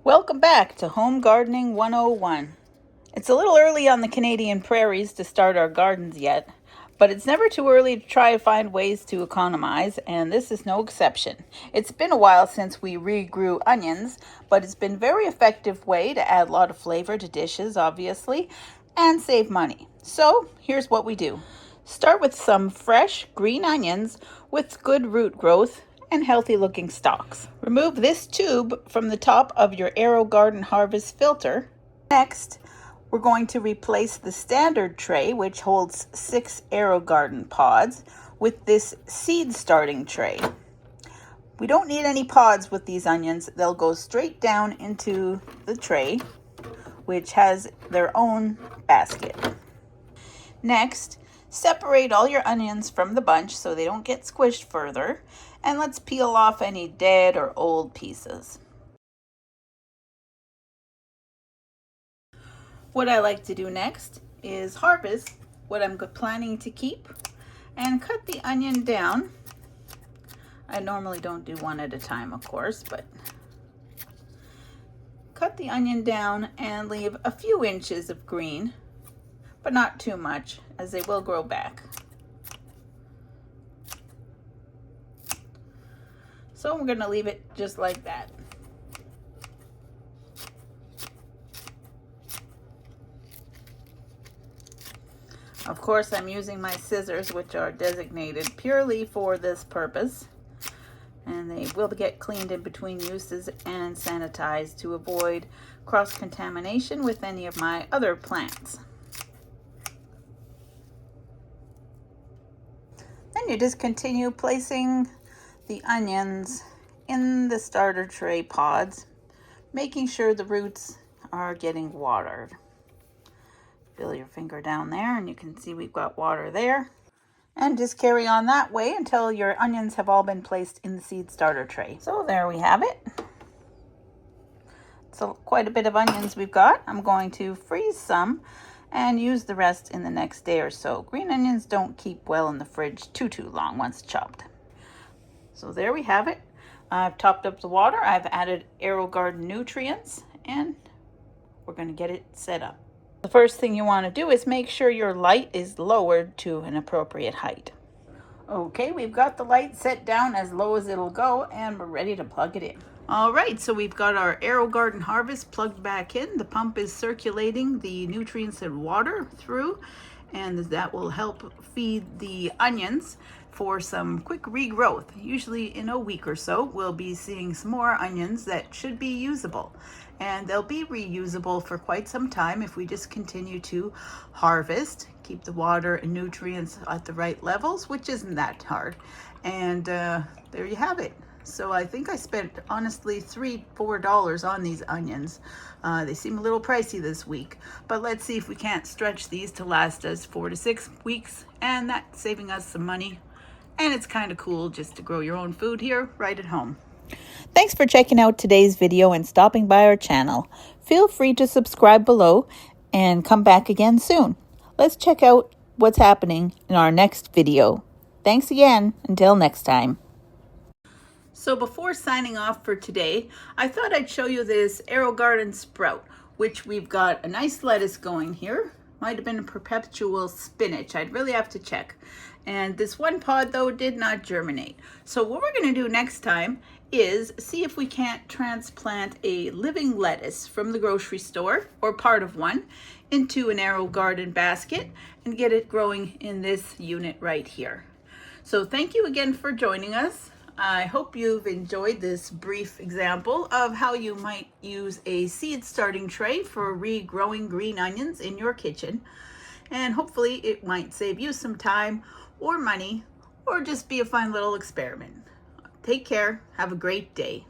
Welcome back to Home Gardening 101. It's a little early on the Canadian prairies to start our gardens yet, but it's never too early to try to find ways to economize, and this is no exception. It's been a while since we regrew onions, but it's been a very effective way to add a lot of flavor to dishes, obviously, and save money. So here's what we do. Start with some fresh green onions with good root growth and healthy looking stalks. Remove this tube from the top of your Aerogarden harvest filter. Next, we're going to replace the standard tray, which holds 6 Aerogarden pods, with this seed starting tray. We don't need any pods with these onions. They'll go straight down into the tray, which has their own basket. Next, separate all your onions from the bunch so they don't get squished further, and let's peel off any dead or old pieces. What I like to do next is harvest what I'm planning to keep and cut the onion down. I normally don't do one at a time, of course, but cut the onion down and leave a few inches of green, but not too much, as they will grow back. So we're going to leave it just like that. Of course, I'm using my scissors, which are designated purely for this purpose, and they will get cleaned in between uses and sanitized to avoid cross-contamination with any of my other plants. Then you just continue placing the onions in the starter tray pods, making sure the roots are getting watered. Feel your finger down there and you can see we've got water there. And just carry on that way until your onions have all been placed in the seed starter tray. So there we have it. So quite a bit of onions we've got. I'm going to freeze some and use the rest in the next day or so. Green onions don't keep well in the fridge too long once chopped. So there we have it. I've topped up the water. I've added Aerogarden nutrients, and we're going to get it set up. The first thing you want to do is make sure your light is lowered to an appropriate height. Okay, we've got the light set down as low as it'll go, and we're ready to plug it in. All right, so we've got our Aerogarden harvest plugged back in. The pump is circulating the nutrients and water through, and that will help feed the onions for some quick regrowth. Usually in a week or so, we'll be seeing some more onions that should be usable. And they'll be reusable for quite some time if we just continue to harvest, keep the water and nutrients at the right levels, which isn't that hard. And there you have it. So I think I spent, honestly, $3-4 on these onions. They seem a little pricey this week, but let's see if we can't stretch these to last us 4 to 6 weeks, and that's saving us some money. And it's kind of cool just to grow your own food here right at home. Thanks for checking out today's video and stopping by our channel. Feel free to subscribe below and come back again soon. Let's check out what's happening in our next video. Thanks again. Until next time. So before signing off for today, I thought I'd show you this Aerogarden sprout, which we've got a nice lettuce going here. Might have been a perpetual spinach. I'd really have to check. And this one pod, though, did not germinate. So what we're going to do next time is see if we can't transplant a living lettuce from the grocery store, or part of one, into an Aerogarden basket and get it growing in this unit right here. So thank you again for joining us. I hope you've enjoyed this brief example of how you might use a seed starting tray for regrowing green onions in your kitchen. And hopefully it might save you some time or money, or just be a fun little experiment. Take care. Have a great day.